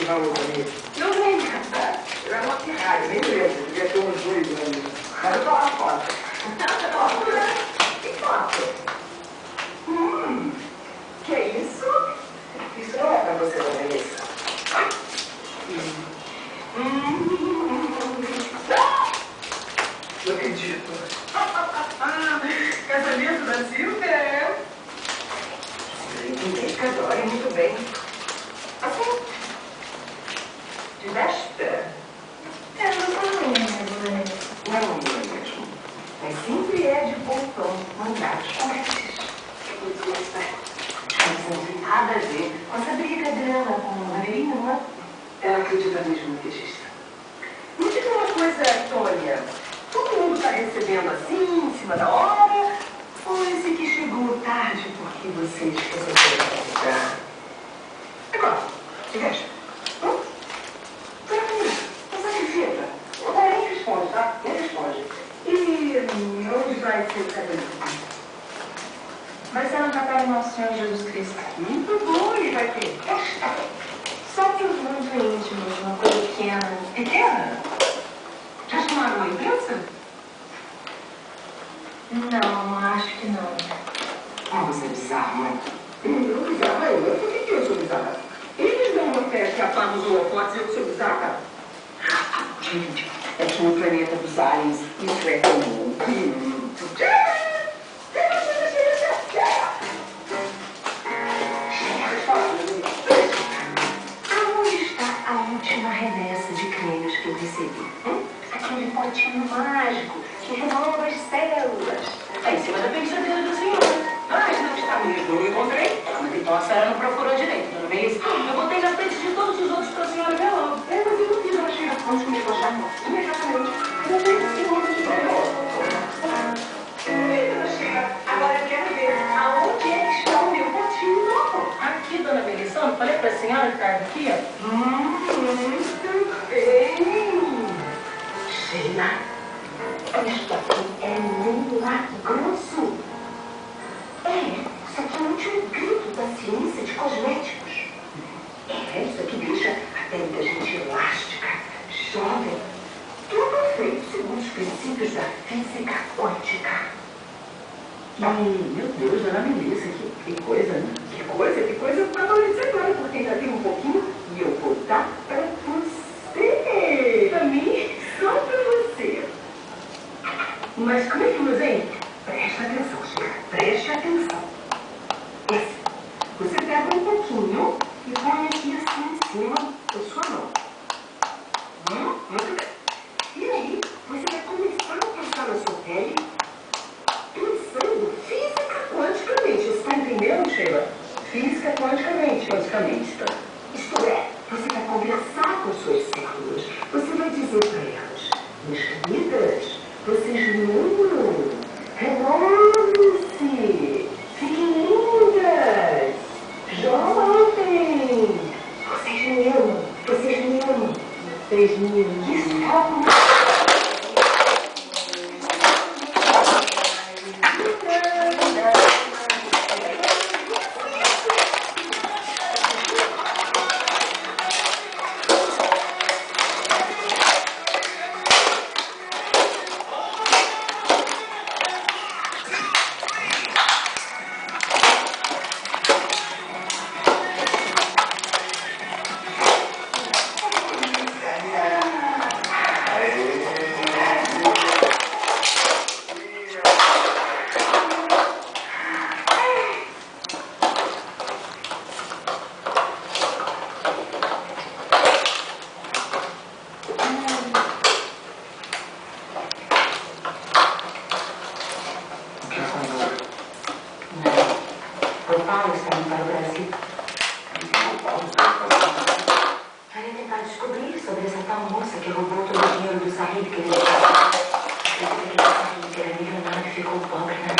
valor também. Não vem, cara. Eu era uma pirralha, nem lembro. Devia ter uns 2 anos. Mas eu tô lá fora. Que foto? Que isso? Isso não é pra você, dona Melissa. Não acredito. Casamento da Silvia? Ninguém casou, é muito bem. Assim, de véspera. Não é mesmo. Mas sempre é de bom tom, mandados convertes. Não tem nada a ver com essa briga dela com o Marinho, não é? Ela acredita mesmo que existe. Me diga uma coisa, Tônia. Todo mundo está recebendo assim, em cima da hora? Ou esse que chegou tarde porque você esqueceu de convidar? Agora, de véspera. Não sacrifica. Agora nem responde, tá? Nem responde. E onde vai ser o casamento? Vai ser no Capela Nosso Senhor Jesus Cristo. Muito bom, e vai ter festa. Só para os muito íntimos, uma coisa pequena. Pequena? Já chamaram a imprensa? Não, acho que não. Ah, você é bizarro, mãe. Eu bizarra eu? Por que eu sou bizarra? Eles dão uma festa e apagam os holofotes e eu sou bizarra? Gente, é que no planeta dos aliens isso é comum. Aonde está a última remessa de cremes que eu recebi? Aquele potinho mágico que renova as células. Está em cima da pensadeira da senhora. Mas não está mesmo, eu encontrei. Mas então a senhora não procurou direito, não é isso? Eu botei na frente de todos os outros para a senhora ver logo. Mas eu não fiz, ela chega antes comigo achar. Imediatamente. Eu não sei se eu vou te dar. Agora eu quero ver aonde é que está o meu potinho novo. Aqui, dona Melissa, eu falei para a senhora que estava aqui, ó. Muito bem. Sheila, isto aqui é milagroso. Isso aqui é o último grito da ciência de cosméticos. Isso aqui deixa a pele da gente elástica, jovem. Tudo feito segundo os princípios da física quântica. Meu Deus, dona Melissa, que coisa, né? Que coisa para valorizar agora, porque ainda tem um pouquinho e eu vou dar para você. Para mim, só para você. Mas como é que usa, hein? Presta atenção, Sheila, preste atenção. Esse, você pega um pouquinho e põe aqui assim em cima da sua mão. Muito bem. E aí, você vai começar a passar na sua pele pensando física quanticamente. Você está entendendo, Sheila? Física quanticamente. Tá? Isto é, você vai conversar com suas células. Você vai dizer para elas, minhas queridas, vocês lembram? Renovem-se! Fiquem lindas! Jovens! Vocês me amam! Vocês me amam! Vocês me amam! Isso é uma... O Paulo está indo para o Brasil. Vai tentar descobrir sobre essa tal moça que roubou todo o dinheiro do Said que ele tinha. Ele que era milionário e ficou pobre, né?